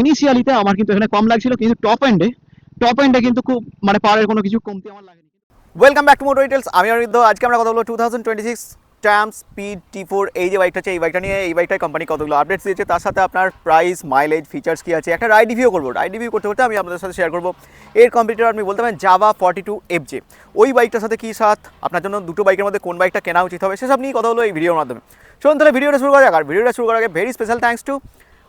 ইনিশিয়ালিতে আমার কিন্তু এখানে কম লাগছিল, কিন্তু টপ এন্ডে কিন্তু খুব মানে পাওয়ারের কোনো কিছু কমতি আমার লাগেনি। Welcome back to Moto Details. আমি অনিরুদ্ধ। আজকে আমরা কথা বলবো 2026 ট্রাম স্পিড T4। এই যে বাইকটা আছে, এই বাইকটা নিয়ে এই বাইকটায় কোম্পানি কতগুলো আপডেটস দিয়েছে, তার সাথে আপনার প্রাইস, মাইলেজ, ফিচার্স কী আছে, একটা রাইড রিভিউ করবো। রাইড রিভিউ করতে করতে আমি আপনাদের সাথে শেয়ার করবো এর কম্পিটিটর আপনি বলতে পারেন জাভা 42FJ। ওই বাইকটার সাথে কী সাথ, আপনার জন্য দুটো বাইকের মধ্যে কোন বাইকটা কেনা উচিত হবে, সেসব নিয়ে কথা হলো এই ভিডিওর মাধ্যমে। চলুন তাহলে ভিডিওটা শুরু করা যাক। আর ভিডিওটা শুরু করার আগে very special thanks to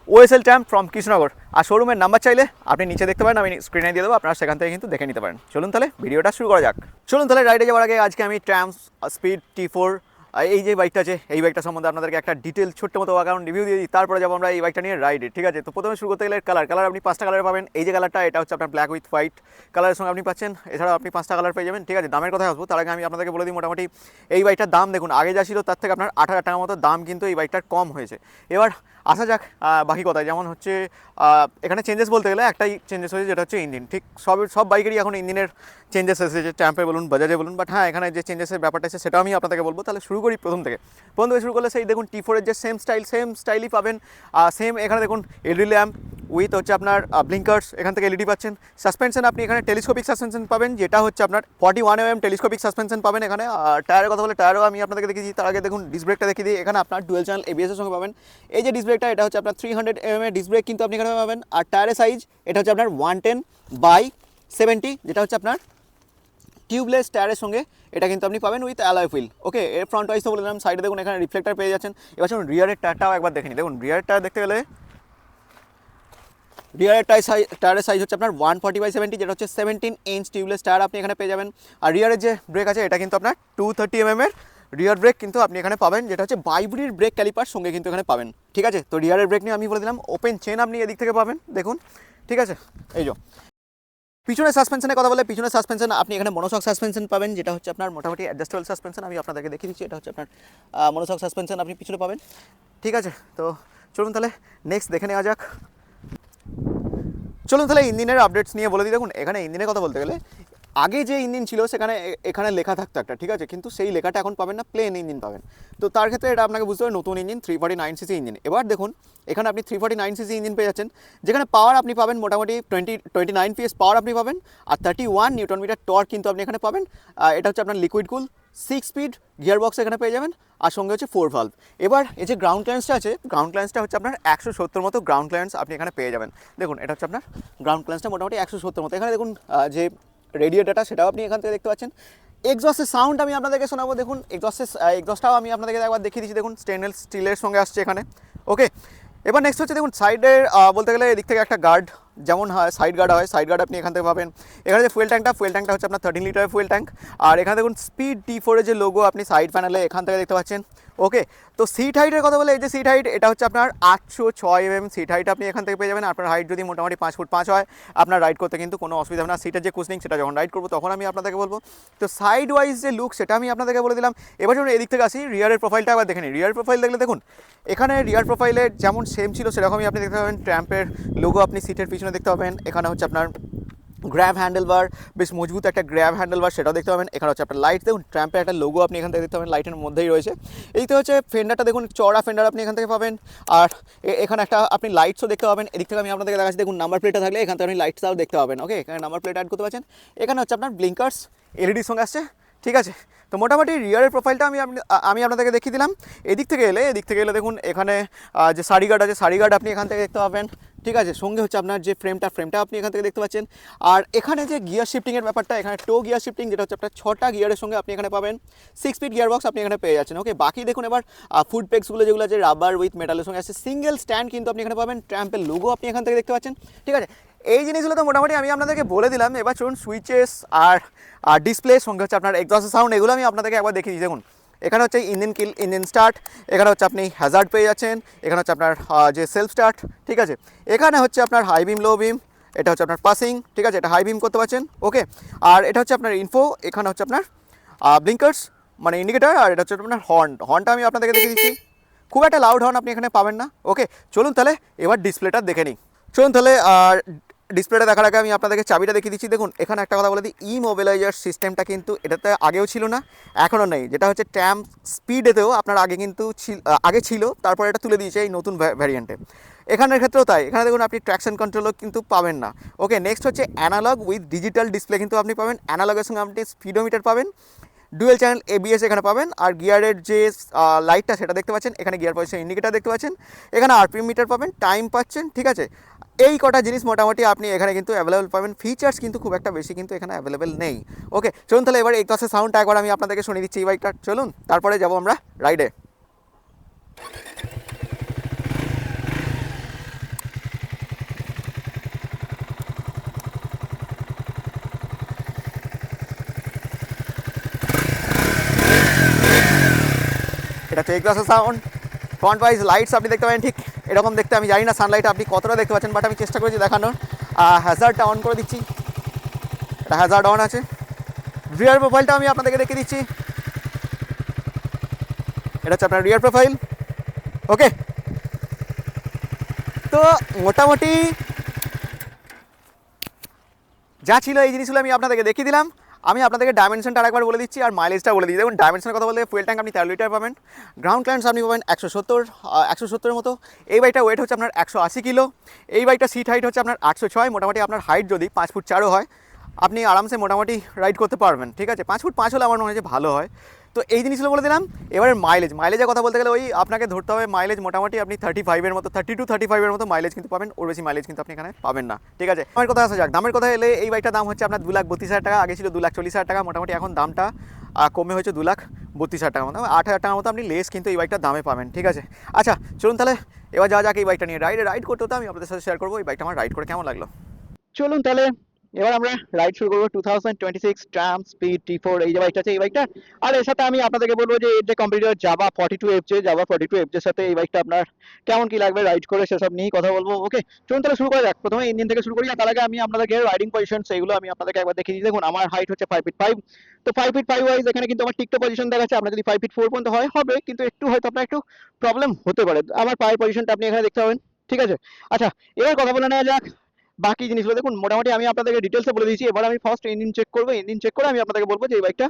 OSL tram from Krishnanagar. আর শোরুমের নাম্বার চাইলে আপনি নিচে দেখতে পারেন, আমি স্ক্রিনে দিয়ে দেবো, আপনারা সেখান থেকে কিন্তু দেখে নিতে পারেন। চলুন তাহলে ভিডিওটা শুরু করা যাক। চলুন তাহলে রাইডে যাওয়ার আগে আজকে আমি ট্রাম স্পিড T4 এই যে বাইকটা আছে, এই বাইকটা সম্বন্ধে আপনাদেরকে একটা ডিটেল ছোট্ট মতো অ্যাকাউন্ট রিভিউ দিয়ে দিই, তারপরে যাবো আমরা এই বাইকটা নিয়ে রাইডে। ঠিক আছে, তো প্রথমে শুরু করতে গেলে কালার আপনি 5টা কালার পাবেন। এই যে কালারটা, এটা হচ্ছে আপনার ব্ল্যাক উইথ হোয়াইট কালারের সঙ্গে আপনি পাচ্ছেন। এছাড়াও আপনি 5টা কালার পেয়ে যাবেন। ঠিক আছে, দামের কথা আসবো, তার আগে আমি আপনাদেরকে বলে দিই মোটামুটি এই বাইকটার দাম দেখুন, আগে যা ছিল তার থেকে আপনার 8,000 টাকা মতো দাম কিন্তু এই বাইকটার কম হয়েছে। এবার আসা যাক বাকি কথায়। যেমন হচ্ছে এখানে চেঞ্জেস বলতে গেলে একটাই চেঞ্জেস হয়েছে, যেটা হচ্ছে ইঞ্জিন। ঠিক সব বাইকেরই এখন ইঞ্জিনের চেঞ্জেস এসেছে, ট্রাম্পে বলুন, বাজাজে বলুন। বাট হ্যাঁ, এখানে যে চেঞ্জেসের ব্যাপারটা আছে সেটাও আমি আপনাদেরকে বলবো। তাহলে শুরু করি প্রথম থেকে শুরু করলে সেই দেখুন T4 এর যে সেম স্টাইলই পাবেন। সেম এখানে দেখুন এলইডি ল্যাম্প উইথ হচ্ছে আপনার ব্লিঙ্কার্স, এখান থেকে এলইডি পাচ্ছেন। সাসপেনশন আপনি এখানে টেলিস্কোপিক সাসপেনশন পাবেন, যেটা হচ্ছে আপনার 41mm টেলিস্কোপিক সাসপেনশন পাবেন এখানে। টায়ারের কথা বলে টায়ারও আমি আপনাদেরকে দেখিয়েছি। তার আগে দেখুন ডিস্ক ব্রেকটা দেখিয়ে দিই। এখানে আপনার ডুয়েল চ্যানেল ABS এর সঙ্গে পাবেন। এই যে ডিস্ক ব্রেকটা, এটা হচ্ছে আপনার 300mm এর ডিস্ক ব্রেক কিন্তু আপনি এখানে পাবেন। আর টায়ারের সাইজ এটা হচ্ছে আপনার 110/70, যেটা হচ্ছে আপনার টিউবলেস টায়ারের সঙ্গে এটা কিন্তু আপনি পাবেন উইথ অ্যালয় হুইল। ওকে, এর ফ্রন্ট ওয়াইজ তো বলে দিলাম। সাইডে দেখুন এখানে রিফ্লেক্টার পেয়ে যাচ্ছেন। এবার শুনুন রিয়ারের টায়ারটাও একবার দেখে নিন। দেখুন রিয়ারের টায়ার দেখতে গেলে রিয়ারের টায়ারের সাইজ হচ্ছে আপনার 140/70, যেটা হচ্ছে 17 ইঞ্চ টিউবলেস টায়ার আপনি এখানে পেয়ে যাবেন। আর রিয়ারের যে ব্রেক আছে, এটা কিন্তু আপনার 230mm এর রিয়ার ব্রেক কিন্তু আপনি এখানে পাবেন, যেটা হচ্ছে বাইব্রির ব্রেক ক্যালিপার সঙ্গে কিন্তু এখানে পাবেন। ঠিক আছে, তো রিয়ারের ব্রেক নিয়ে আমি বলে দিলাম। ওপেন চেন আপনি এদিক থেকে পাবেন দেখুন। ঠিক আছে, এই যে পিছনের সাসপেনশনের কথা বলে, পিছনের সাসপেনশন আপনি এখানে মনোশক সাসপেনশন পাবেন, যেটা হচ্ছে আপনার মোটামুটি অ্যাডজাস্টেবল সাসপেনশন। আমি আপনাদেরকে দেখিয়ে দিচ্ছি, এটা হচ্ছে আপনার মনোশক সাসপেনশন আপনি পিছনে পাবেন। ঠিক আছে, তো চলুন তাহলে নেক্সট দেখে নেওয়া যাক। চলুন তাহলে ইঞ্জিনের আপডেটস নিয়ে বলে দিই। দেখুন এখানে ইঞ্জিনের কথা বলতে গেলে, আগে যে ইঞ্জিন ছিল সেখানে এখানে লেখা থাকতো একটা, ঠিক আছে, কিন্তু সেই লেখাটা এখন পাবেন না, প্লেন ইঞ্জিন পাবেন। তো তার ক্ষেত্রে এটা আপনাকে বুঝতে হবে নতুন ইঞ্জিন 349cc ইঞ্জিন। এবার দেখুন এখানে আপনি 349cc ইঞ্জিন পেয়ে যাচ্ছেন, যেখানে পাওয়ার আপনি পাবেন মোটামুটি 29 PS পাওয়ার আপনি পাবেন। আর 31 নিউটন মিটার টর্ক কিন্তু আপনি এখানে পাবেন। এটা হচ্ছে আপনার লিকুইড কুল 6 স্পিড গিয়ার বক্স এখানে পেয়ে যাবেন, আর সঙ্গে হচ্ছে 4 ভালভ। এবার এই যে গ্রাউন্ড ক্লিয়ারেন্সটা আছে, গ্রাউন্ড ক্লিয়ারেন্সটা হচ্ছে আপনার 170 মতো গ্রাউন্ড ক্লিয়ারেন্স আপনি এখানে পেয়ে যাবেন। দেখুন এটা হচ্ছে আপনার গ্রাউন্ড ক্লিয়ারেন্সটা মোটামুটি 170 মতো। এখানে দেখুন যে রেডিয়েটারটা সেটাও আপনি এখান থেকে দেখতে পাচ্ছেন। এক্সস্টের সাউন্ড আমি আপনাদেরকে শোনাবো। দেখুন এক্সস্টটাও আমি আপনাদেরকে একবার দেখিয়ে দিচ্ছি। দেখুন স্টেনলেস স্টিলের সঙ্গে আসছে এখানে। ওকে, এবার নেক্সট হচ্ছে দেখুন সাইডের বলতে গেলে এদিক থেকে একটা গার্ড, যেমন হয় সাইড গার্ড হয়, সাইড গার্ড আপনি এখান থেকে পাবেন। এখানে যে ফুয়েল ট্যাঙ্কটা হচ্ছে আপনার 13 লিটারের ফুয়েল ট্যাঙ্ক। আর এখানে দেখুন স্পিড T4 এর যে লোগো আপনি সাইড প্যানেলে এখান থেকে দেখতে পাচ্ছেন। ওকে, তো সিট হাইটের কথা বলে, এই যে সিট হাইট, এটা হচ্ছে আপনার 806mm সিট হাইট আপনি এখান থেকে পেয়ে যাবেন। আপনার হাইট যদি মোটামুটি 5 ফুট 5 হয়, আপনার রাইড করতে কিন্তু কোনো অসুবিধা হবে না। সিটের যে কুশনিং সেটা যখন রাইড করবো তখন আমি আপনাদেরকে বলবো। তো সাইড ওয়াইজ যে লুক সেটা আমি আপনাদেরকে বলে দিলাম। এবার যখন এদিক থেকে আসি, রিয়ারের প্রোফাইলটা একবার দেখে নিই। রিয়ার প্রোফাইল দেখলে দেখুন এখানে রিয়ার প্রোফাইলে যেমন সেম ছিল সেরকমই আপনি দেখতে পাবেন। ট্রাম্পের লোগো আপনি সিটের পিছনে দেখতে পাবেন। এখানে হচ্ছে আপনার গ্র্যাব হ্যান্ডেলবার, বেশ মজবুত একটা গ্র্যাব হ্যান্ডেলবার, সেটাও দেখতে পাবেন। এখানে হচ্ছে আপনার লাইট, দেখুন ট্রাম্পের একটা লোগো আপনি এখান থেকে দেখতে পাবেন, লাইটের মধ্যেই রয়েছে। এইতে হচ্ছে ফেন্ডারটা দেখুন, চড়া ফেন্ডার আপনি এখান থেকে পাবেন। আর এখানে একটা আপনি লাইটসও দেখতে পাবেন। এদিক থেকে আমি আপনাদেরকে দেখাচ্ছি, দেখুন নাম্বার প্লেটটা থাকলে এখান থেকে আপনি লাইটসটাও দেখতে পাবেন। ওকে, এখানে নাম্বার প্লেট অ্যাড করতে পারছেন। এখানে হচ্ছে আপনার ব্লিঙ্কার্স এলইডির সঙ্গে আসছে। ঠিক আছে, তো মোটামুটি রিয়ারের প্রোফাইলটা আমি আপনাদেরকে দেখিয়ে দিলাম। এদিক থেকে এলে দেখুন এখানে যে সারি গার্ড আছে, সারি গার্ড আপনি এখান থেকে দেখতে পাবেন। ঠিক আছে, সঙ্গে হচ্ছে আপনার যে ফ্রেমটা আপনি এখান থেকে দেখতে পাচ্ছেন। আর এখানে যে গিয়ার শিফটিংয়ের ব্যাপারটা, এখানে টো গিয়ার শিফটিং, যেটা হচ্ছে আপনার 6টা গিয়ারের সঙ্গে আপনি এখানে পাবেন। 6 স্পিড গিয়ার বক্স আপনি এখানে পেয়ে যাচ্ছেন। ওকে, বাকি দেখুন এবার ফুড পেক্সগুলো যেগুলো আছে রাবার উইথ মেটালের সঙ্গে আসছে, সিঙ্গেল স্ট্যান্ড কিন্তু আপনি এখানে পাবেন। ট্রাম্পের লোগো আপনি এখান থেকে দেখতে পাচ্ছেন। ঠিক আছে, এই জিনিসগুলো তো মোটামুটি আমি আপনাদেরকে বলে দিলাম। এবার চলুন সুইচেস আর ডিসপ্লে সঙ্গে হচ্ছে আপনার এক্সস্ট সাউন্ড, এগুলো আমি আপনাদেরকে একবার দেখিয়ে দিই। দেখুন এখানে হচ্ছে ইঞ্জিন কিল, ইঞ্জিন স্টার্ট, এখানে হচ্ছে আপনি হ্যাজার্ড পেয়ে যাচ্ছেন, এখানে হচ্ছে আপনার যে সেলফ স্টার্ট। ঠিক আছে, এখানে হচ্ছে আপনার হাই বিম, লো বিম, এটা হচ্ছে আপনার পাসিং। ঠিক আছে, এটা হাই বিম করতে পারছেন। ওকে, আর এটা হচ্ছে আপনার ইনফো, এখানে হচ্ছে আপনার ব্লিঙ্কার্স মানে ইন্ডিকেটার, আর এটা হচ্ছে আপনার হর্নটা আমি আপনাদেরকে দেখিয়ে দিচ্ছি। খুব একটা লাউড হর্ন আপনি এখানে পাবেন না। ওকে, চলুন তাহলে এবার ডিসপ্লেটা দেখে নিই। চলুন তাহলে ডিসপ্লেটা দেখার আগে আমি আপনাদেরকে চাবিটা দেখিয়ে দিচ্ছি। দেখুন এখানে একটা কথা বলে দিই, ইমোবিলাইজার সিস্টেমটা কিন্তু এটাতে আগেও ছিল না, এখনও নেই। যেটা হচ্ছে ট্রাম স্পিডেতেও আপনার আগে কিন্তু আগে ছিল, তারপর এটা তুলে দিয়েছে এই নতুন ভ্যারিয়েন্টে। এখানের ক্ষেত্রেও তাই, এখানে দেখুন আপনি ট্র্যাকশন কন্ট্রোলও কিন্তু পাবেন না। ওকে, নেক্সট হচ্ছে অ্যানালগ উইথ ডিজিটাল ডিসপ্লে কিন্তু আপনি পাবেন। অ্যানালগের সঙ্গে আপনি স্পিডোমিটার পাবেন, ডুয়েল চ্যানেল এবিএস এখানে পাবেন, আর গিয়ারের যে লাইটটা সেটা দেখতে পাচ্ছেন, এখানে গিয়ার পজিশন ইন্ডিকেটার দেখতে পাচ্ছেন, এখানে আরপিএম মিটার পাবেন, টাইম পাচ্ছেন, ঠিক আছে। এই কটা জিনিস মোটামুটি আপনি এখানে কিন্তু অ্যাভেলেবেল পাবেন। ফিচার্স কিন্তু খুব একটা বেশি কিন্তু এখানে অ্যাভেলেবেল নেই। ওকে, চলুন তাহলে এবার এক্সহস্টের সাউন্ডটা একবার আমি আপনাদেরকে শুনিয়ে দিচ্ছি এই বাইকটা। চলুন তারপরে যাবো আমরা রাইডে। এটা হচ্ছে এক্সহস্টের সাউন্ড। ফ্রন্ট ওয়াইজ লাইটস আপনি দেখতে পাবেন ঠিক এরকম দেখতে। আমি জানি না সানলাইট আপনি কতটা দেখতে পাচ্ছেন, বাট আমি চেষ্টা করেছি দেখানোর। হ্যাজার্ডটা অন করে দিচ্ছি, এটা হ্যাজার্ড অন আছে। রিয়ার প্রোফাইলটা আমি আপনাদেরকে দেখে দিচ্ছি, এটা হচ্ছে আপনার রিয়ার প্রোফাইল। ওকে, তো মোটামুটি যা ছিল এই জিনিসগুলো আমি আপনাদেরকে দেখিয়ে দিলাম। আমি আপনাদেরকে ডাইমেনশনটা আরেকবার বলে দিচ্ছি আর মাইলেজটা বলে দিই। দেখুন ডাইমেনশনের কথা বলতে ফুয়েল ট্যাঙ্ক আপনি 13 লিটার পাবেন, গ্রাউন্ড ক্লিয়ারেন্স আপনি পাবেন 170 মতো। এই বাইকটা ওয়েট হচ্ছে আপনার 180 কিলো। এই বাইকটা সিট হাইট হচ্ছে আপনার 806। মোটামুটি আপনার হাইট যদি 5 ফুট 4 হয় আপনি আরামসে মোটামুটি রাইড করতে পারবেন, ঠিক আছে। 5 ফুট 5 হলে আমার মনে হয় যে ভালো হয়। তো এই জিনিসগুলো বলে দিলাম। এবারে মাইলেজের কথা বলতে গেলে ওই আপনাকে ধরতে হবে মাইলেজ মোটামুটি আপনি 35-এর মতো, 32-35-এর মতো মাইলেজ কিন্তু পাবেন। ওর বেশি মাইলেজ কিন্তু আপনি এখানে পাবেন না, ঠিক আছে। আমার কথা আসা যাক, দামের কথা এলে এই বাইকটার দাম হচ্ছে আপনার 2,32,000 টাকা। আগে ছিল 2,40,000 টাকা। মোটামুটি এখন দামটা কমে হয়েছে 2,32,000 টাকার মতো। 8,000 টাকার মতো আপনি লেস কিন্তু এই বাইকটার দামে পাবেন, ঠিক আছে। আচ্ছা চলুন তাহলে এবার যাওয়া যাক এই বাইকটা নিয়ে রাইড করতে হতো। আমি আপনাদের সাথে শেয়ার করবো এই বাইকটা আমার রাইড করে কেমন লাগলো। চলুন তাহলে এবার আমরা রাইড শুরু করবো 2026 ট্রাম স্পিড T4 এই যে বাইকটা আছে এই বাইকটা। আর এর সাথে আমি আপনাদেরকে বলবো যে এর যে কম্পিটিটর জাভা 42 এর সাথে এই বাইকটা আপনার কেমন কি লাগবে রাইড করে সেসব নিয়েই কথা বলবো। ওকে, চলুন তাহলে শুরু করা যাক। প্রথমে ইঞ্জিন থেকে শুরু করি, আর তার আগে আমি আপনাদেরকে রাইডিং পজিশন সেইগুলো আমি আপনাদেরকে একবার দেখিয়ে দিই। দেখুন আমার হাইট হচ্ছে 5 ফিট 5। তো 5 ফিট 5 ওয়াইজ এখানে কিন্তু আমার টিকটো পজিশন দেখাচ্ছে। আপনার যদি 5 ফিট 4 পর্যন্ত হবে কিন্তু একটু হয়তো আপনার একটু প্রবলেম হতে পারে। আমার পায়ের পজিশনটা আপনি এখানে দেখতে পাবেন, ঠিক আছে। আচ্ছা এবার কথা বলে নেওয়া যাক বাকি জিনিসগুলো। দেখুন মোটামুটি আমি আপনাদেরকে ডিটেলসে বলে দিয়েছি। এবার আমি ফার্স্ট ইঞ্জিন চেক করবো। ইঞ্জিন চেক করে আমি আপনাদেরকে বলবো যে এই বাইকটা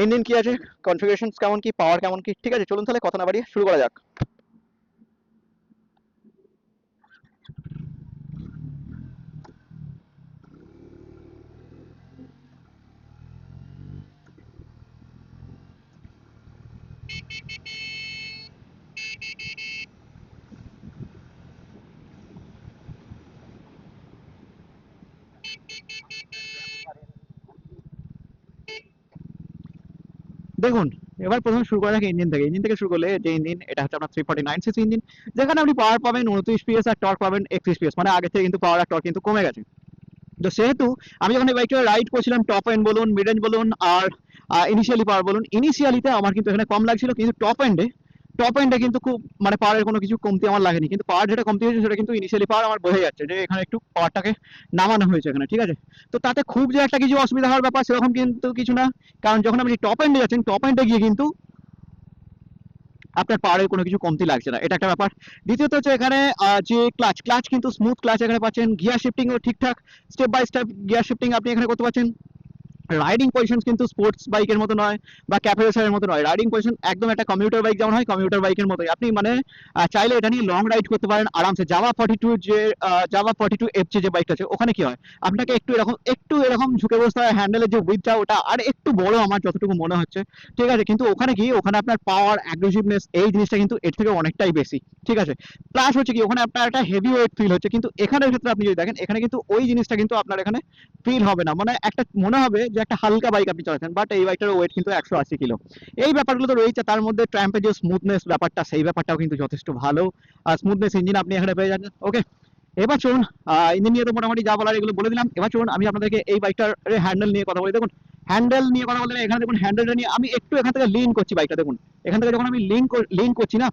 ইঞ্জিন কি আছে, কনফিগারেশন কেমন কি, পাওয়ার কেমন কি, ঠিক আছে। চলুন তাহলে কথা না বাড়িয়ে শুরু করা যাক। দেখুন এবার প্রথমে শুরু করা যাক ইঞ্জিন থেকে শুরু করলে যে ইঞ্জিন এটা হচ্ছে আপনার 349 সিসি ইঞ্জিন, যেখানে আপনি পাওয়ার পাবেন 29 PS আর টর্ক পাবেন 31 PS। মানে আগে থেকে কিন্তু পাওয়ার আর টর্ক কিন্তু কমে গেছে। তো সেহেতু আমি যখন এই বাইকটা রাইড করছিলাম টপ এন্ড বলুন, মিড রেঞ্জ বলুন আর ইনিশিয়ালি পাওয়ার বলুন, ইনিশিয়ালিতে আমার কিন্তু এখানে কম লাগছিল, কিন্তু টপ এন্ডে কিন্তু খুব মানে পাওয়ারের কোনো কিছু কমতি আমার লাগেনি। কিন্তু পাওয়ার যেটা কমতি হয়েছে সেটা কিন্তু ইনিশিয়ালি পাওয়ার আমার বোঝা যাচ্ছে যে এখানে একটু পাওয়ারটাকে নামানো হয়েছে এখানে, ঠিক আছে। তো তাতে খুব যে একটা কিছু অসুবিধা হওয়ার ব্যাপার সেরকম কিন্তু কিছু না, কারণ যখন আপনি টপ এন্ডে যাচ্ছেন টপ এন্ডে গিয়ে কিন্তু আপনার পাওয়ারের কোনো কিছু কমতি লাগছে না, এটা একটা ব্যাপার। দ্বিতীয়ত হচ্ছে এখানে যে ক্লাচ কিন্তু স্মুথ ক্লাচ এখানে পাচ্ছেন। গিয়ার শিফটিংও ঠিকঠাক step by step gear shifting আপনি এখানে করতে পারছেন। রাইডিং পজিশন কিন্তু স্পোর্টস বাইকের মতো নয় বা ক্যাফে রেসারের মতো নয়। রাইডিং পজিশন একদম একটা কমিউটার বাইক যেমন হয় কমিউটার বাইকের মতোই। আপনি মানে চাইলে এটা নিয়ে লং রাইড করতে পারেন আরামসে। জাভা 42 FJ যে বাইকটা আছে ওখানে কি হয় আপনাকে একটু এরকম ঝুঁকে বসতে হয়। হ্যান্ডেলের যে উইথটা ওটা আর একটু বড় আমার যতটুকু মনে হচ্ছে, ঠিক আছে। কিন্তু ওখানে আপনার পাওয়ার অ্যাগ্রেসিভনেস এই জিনিসটা কিন্তু এর থেকে অনেকটাই বেশি, ঠিক আছে। প্লাস হচ্ছে কি ওখানে আপনার একটা হেভি ওয়েট ফিল হচ্ছে, কিন্তু এখানের ক্ষেত্রে আপনি যদি দেখেন এখানে কিন্তু ওই জিনিসটা কিন্তু আপনার এখানে ফিল হবে না। মানে একটা মনে হবে যে একটা হালকা বাইক আপনি চালাচ্ছেন, বাট এই বাইকটার ওয়েট কিন্তু 180 কিলো। এই ব্যাপারগুলো তো রয়েছে। তার মধ্যে ট্র্যাম্পের যে স্মুথনেস ব্যাপারটা সেই ব্যাপারটাও কিন্তু যথেষ্ট ভালো। স্মুথনেস ইঞ্জিন আপনি এখানে পেয়ে যাচ্ছেন। ওকে, এবার চলুন ইঞ্জিন নিয়ে তো মোটামুটি যা বলার এগুলো বলে দিলাম। এবার চলুন আমি আপনাদেরকে এই বাইকটার হ্যান্ডেল নিয়ে কথা বলি। দেখুন হ্যান্ডেল নিয়ে কথা বলতে এখানে দেখুন হ্যান্ডেলটা নিয়ে আমি একটু এখান থেকে লিন করছি বাইকটা। দেখুন এখান থেকে যখন আমি লিন করছি না,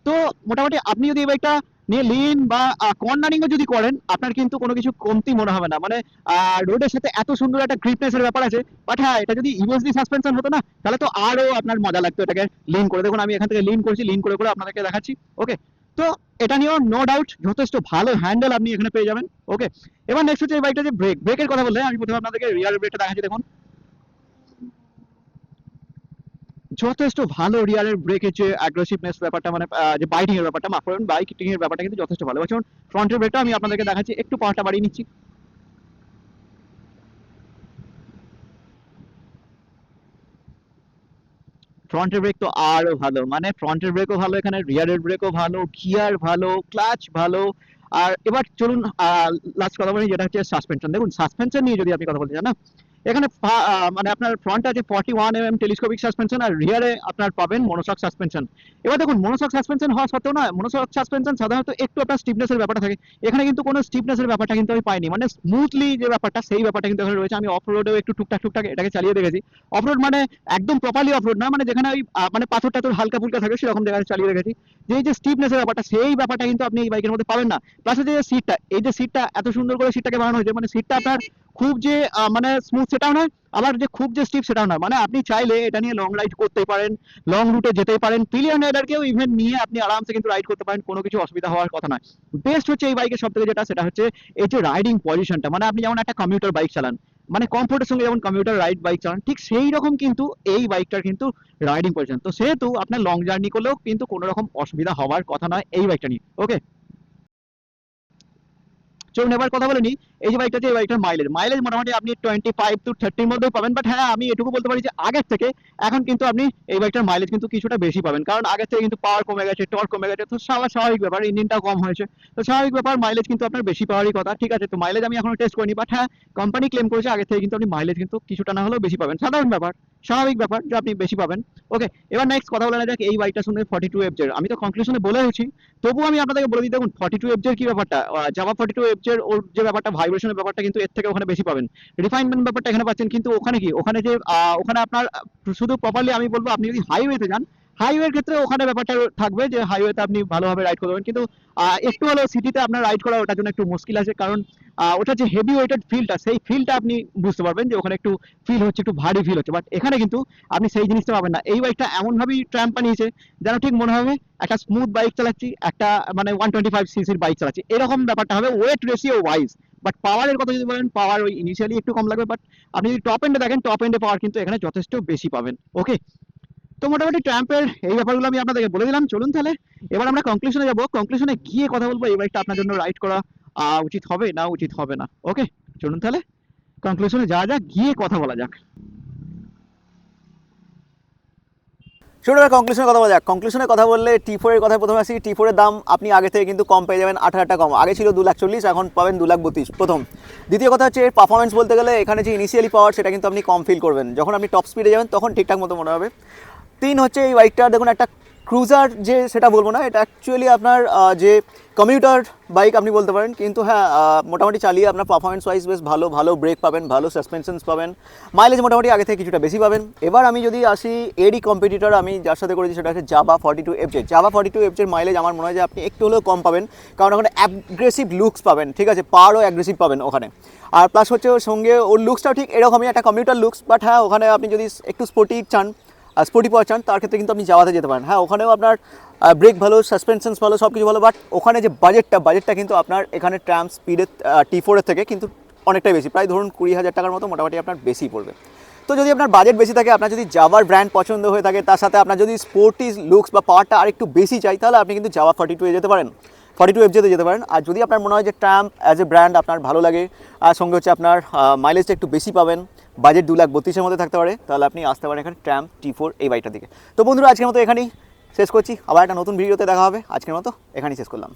তো মোটামুটি আপনি যদি এই বাইকটা নিয়ে লিন বা কর্নারিং যদি করেন আপনার কিন্তু কোনো কিছু কমতি মনে হবে না। মানে রোডের সাথে এত সুন্দর একটা গ্রিপনেসের ব্যাপার আছে। বাট হ্যাঁ এটা যদি ইউএসডি সাসপেনশন হতো না তাহলে তো আরো আপনার মজা লাগতো এটাকে লিন করে। দেখুন আমি এখান থেকে লিন করছি, লিন করে করে আপনাদেরকে দেখাচ্ছি। ওকে, তো এটা নিয়েও নো ডাউট যথেষ্ট ভালো হ্যান্ডেল আপনি এখানে পেয়ে যাবেন। ওকে, এবার নেক্সট হচ্ছে এই বাইকটা যে ব্রেকের কথা বললে আমি প্রথমে আপনাদেরকে রিয়ার ব্রেকটা দেখাচ্ছি। দেখুন যথেষ্ট ভালো রিয়ারের ব্রেকের যে অ্যাগ্রেসিভনেস ব্যাপারটা, মানে যে বাইটিং এর ব্যাপারটা, মাফ করবেন, বাইটিং এর ব্যাপারটা কিন্তু যথেষ্ট ভালো। যেমন ফ্রন্টের ব্রেকটা আমি আপনাদেরকে দেখাচ্ছি, একটু পাওয়ারটা বাড়িয়ে নিচ্ছি। ফ্রন্টের ব্রেক তো আরো ভালো, মানে ফ্রন্টের ব্রেকও ভালো, এখানে রিয়ারের ব্রেকও ভালো, গিয়ার ভালো, ক্লাচ ভালো। আর এবার চলুন লাস্ট কথা বলি, যেটা হচ্ছে সাসপেনশন। দেখুন সাসপেনশন নিয়ে যদি আপনি কথা বলতে চান না, এখানে মানে আপনার ফ্রন্টে আছে 41 mm টেলিস্কোপিক সাসপেনশন, আর রিয়ারে আপনার পাবেন মনোশক সাসপেনশন। এবার দেখুন মনোশক সাসপেনশন হওয়া সত্ত্বেও না, মনোশক সাসপেনশন সাধারণত একটু আপনার স্টিফনেসের ব্যাপারটা থাকে, এখানে কিন্তু কোনো স্টিফনেসের ব্যাপারটা কিন্তু আমি পাইনি, মানে স্মুথলি যে ব্যাপারটা সেই ব্যাপারটা কিন্তু এখানে রয়েছে। আমি অফ রোডেও একটু টুকটাক টুকটাক এটাকে চালিয়ে দেখেছি। অফ রোড মানে একদম প্রপারলি অফ রোড না, মানে যেখানে ওই মানে পাথর টাথর হালকা ফুলকা থাকে সেরকম জায়গায় চালিয়ে রেখেছি। যে এই যে স্টিফনেসের ব্যাপারটা, সেই ব্যাপারটা কিন্তু আপনি এই বাইকের মধ্যে পাবেন না। প্লাস যে সিটটা, এই যে সিটটা এত সুন্দর করে সিটটাকে বানানো হয়েছে, মানে সিটটা আপনার খুব যে মানে স্মুথ সেটাও নয়, আবার যে খুব যে স্টিফ সেটাও নয়, মানে আপনি চাইলে এটা নিয়ে লং রাইড করতেই পারেন, লং রুটে যেতেই পারেন, পিলিয়ন রাইডারকেও ইভেন নিয়ে আপনি আরামসে কিন্তু রাইড করতে পারেন, কোনো কিছু অসুবিধা হওয়ার কথা নয়। বেস্ট হচ্ছে এই বাইকের সব থেকে যেটা, সেটা হচ্ছে এই যে রাইডিং পজিশনটা, মানে আপনি যেমন একটা কমিউটার বাইক চালান, মানে কমফোর্টের সঙ্গে যেমন কমিউটার রাইড বাইক চালান, ঠিক সেই রকম কিন্তু এই বাইকটার কিন্তু রাইডিং পজিশন। তো সেহেতু আপনার লং জার্নি করলেও কিন্তু কোনো রকম অসুবিধা হওয়ার কথা নয় এই বাইকটা নিয়ে। ওকে, চলুন এবার কথা বলে নিই এই যে বাইকটা, যে এই বাইকটার মাইলেজ মাইলেজ মোটামুটি আপনি 25 to 30 মধ্যেই পাবেন। বাট হ্যাঁ, আমি এটুকু বলতে পারি যে আগের থেকে এখন কিন্তু আপনি এই বাইকটার মাইলেজ কিন্তু কিছুটা বেশি পাবেন, কারণ আগের থেকে কিন্তু পাওয়ার কমে গেছে, টর্ক কমে গেছে, তো স্বাভাবিক ব্যাপার, ইঞ্জিনটা কম হয়েছে, তো স্বাভাবিক ব্যাপার মাইলেজ কিন্তু আপনার বেশি পাওয়ারই কথা। ঠিক আছে, তো মাইলেজ আমি এখনো টেস্ট করিনি, বাট হ্যাঁ কোম্পানি ক্লেম করেছে আগের থেকে কিন্তু আপনি মাইলেজ কিন্তু কিছুটা না হলেও বেশি পাবেন, সাধারণ ব্যাপার, স্বাভাবিক ব্যাপার যে আপনি বেশি পাবেন। ওকে, এবার নেক্সট কথা বলা যাক এই বাইকটা শুনে 42 FZ। আমি তো কনক্লুশনে বলেওছি, তবুও আমি আপনাদেরকে বলে দিই, দেখুন 42 FZ কি ব্যাপারটা, জাভা 42 FZ ওর যে ব্যাপারটা ভাইব্রেশনের ব্যাপারটা কিন্তু এর থেকে ওখানে বেশি পাবেন, রিফাইনমেন্ট ব্যাপারটা এখানে পাচ্ছেন, কিন্তু ওখানে কি, ওখানে যে ওখানে আপনার শুধু প্রপারলি আমি বলবো আপনি যদি হাইওয়েতে যান, হাইওয়ের ক্ষেত্রে ওখানে ব্যাপারটা থাকবে যে হাইওয়েতে আপনি ভালোভাবে রাইড করতে পারবেন, কিন্তু একটু হলেও সিটিতে আপনার রাইড করা ওটার জন্য একটু মুশকিল আছে, কারণ ওটা যে হেভি ওয়েটেড ফিলটা, সেই ফিলটা আপনি বুঝতে পারবেন যে ওখানে একটু ফিল হচ্ছে, একটু ভারী ফিল হচ্ছে। বাট এখানে কিন্তু আপনি সেই জিনিসটা পাবেন না। এই বাইকটা এমনভাবেই ট্র্যাম্প বানিয়েছে যেন ঠিক মনে হবে একটা স্মুথ বাইক চালাচ্ছি, একটা মানে 125 সিসির বাইক চালাচ্ছি, এরকম ব্যাপারটা হবে ওয়েট রেশিও ওয়াইজ। বাট পাওয়ারের কথা যদি বলেন, পাওয়ার ওই ইনিশিয়ালি একটু কম লাগবে, বাট আপনি যদি টপ এন্ডে দেখেন, টপ এন্ডে পাওয়ার কিন্তু এখানে যথেষ্ট বেশি পাবেন। ওকে, তো মোটামুটি ট্র্যাম্পের এই ব্যাপারগুলো আমি আপনাদেরকে বলে দিলাম। চলুন তাহলে এবার আমরা কনক্লুশনে যাবো, কনক্লুশনে গিয়ে কথা বলবো এই বাইকটা আপনার জন্য রাইড করা উচিত হবে না উচিত হবে না। ওকে, চলুন তাহলে কনক্লুশনে যাওয়া যাক, গিয়ে কথা বলা যাক। শুরু কনক্লুশনের কথা বলা যাক। কনক্লুশনের কথা বললে T4 এর কথা প্রথমে আসি। T4 এর দাম আপনি আগে থেকে কিন্তু কম পেয়ে যাবেন, 18,000 টাকা কম। আগে ছিল 2,40,000, এখন পাবেন 2,32,000 প্রথম। দ্বিতীয় কথা হচ্ছে এর পারফরমেন্স বলতে গেলে এখানে যে ইনিশিয়ালি পাওয়ার সেটা কিন্তু আপনি কম ফিল করবেন, যখন আপনি টপ স্পিডে যাবেন তখন ঠিকঠাক মতো মনে হবে। 3 হচ্ছে এই বাইকটা দেখুন একটা ক্রুজার যে সেটা বলবো না, এটা অ্যাকচুয়ালি আপনার যে কমিউটার বাইক আপনি বলতে পারেন, কিন্তু হ্যাঁ মোটামুটি চালিয়ে আপনার পারফরমেন্স ওয়াইজ বেশ ভালো ভালো ব্রেক পাবেন, ভালো সাসপেনশনস পাবেন, মাইলেজ মোটামুটি আগে থেকে কিছুটা বেশি পাবেন। এবার আমি যদি আসি এরই কম্পিটিটর আমি যার সাথে করেছি, সেটা হচ্ছে Java 42 FZ। Java 42 FZ mileage আমার মনে হয় যে আপনি একটু হলেও কম পাবেন, কারণ ওখানে অ্যাগ্রেসিভ লুকস পাবেন, ঠিক আছে, পাওয়ারও অ্যাগ্রেসিভ পাবেন ওখানে। আর প্লাস হচ্ছে ওর সঙ্গে ওর লুকসটাও ঠিক এরকমই একটা কমিউটার লুকস, বাট হ্যাঁ ওখানে আপনি যদি একটু স্পোর্টি চান, স্পোর্টি পাওয়ার চান, তার ক্ষেত্রে কিন্তু আপনি জাভাতে যেতে পারেন। হ্যাঁ ওখানেও আপনার ব্রেক ভালো, সাসপেনশনস ভালো, সব কিছু ভালো, বাট ওখানে যে বাজেটটা কিন্তু আপনার এখানে ট্রাম্প স্পিডের T4 এর থেকে কিন্তু অনেকটাই বেশি, প্রায় ধরুন 20,000 টাকার মতো মোটামুটি আপনার বেশি পড়বে। তো যদি আপনার বাজেট বেশি থাকে, আপনার যদি জাভার ব্র্যান্ড পছন্দ হয়ে থাকে, তার সাথে আপনার যদি স্পোর্টি লুকস বা পাওয়ারটা আরেকটু বেশি চাই, তাহলে আপনি কিন্তু জাভা 42 যেতে পারেন, 42 FZ যেতে পারেন। আর যদি আপনার মনে হয় যে ট্রাম্প অ্যাজ এ ব্র্যান্ড আপনার ভালো লাগে, আর সঙ্গে হচ্ছে আপনার মাইলেজটা একটু বেশি পাবেন, বাজেট 2,32,000 মধ্যে থাকতে পারে, তাহলে আপনি আসতে পারেন এখানে ট্রাম্প T4 এই বাইকটার দিকে। তো বন্ধুরা আজকের মতো এখানেই শেষ করছি, আবার একটা নতুন ভিডিওতে দেখা হবে। আজকের মতো এখানেই শেষ করলাম।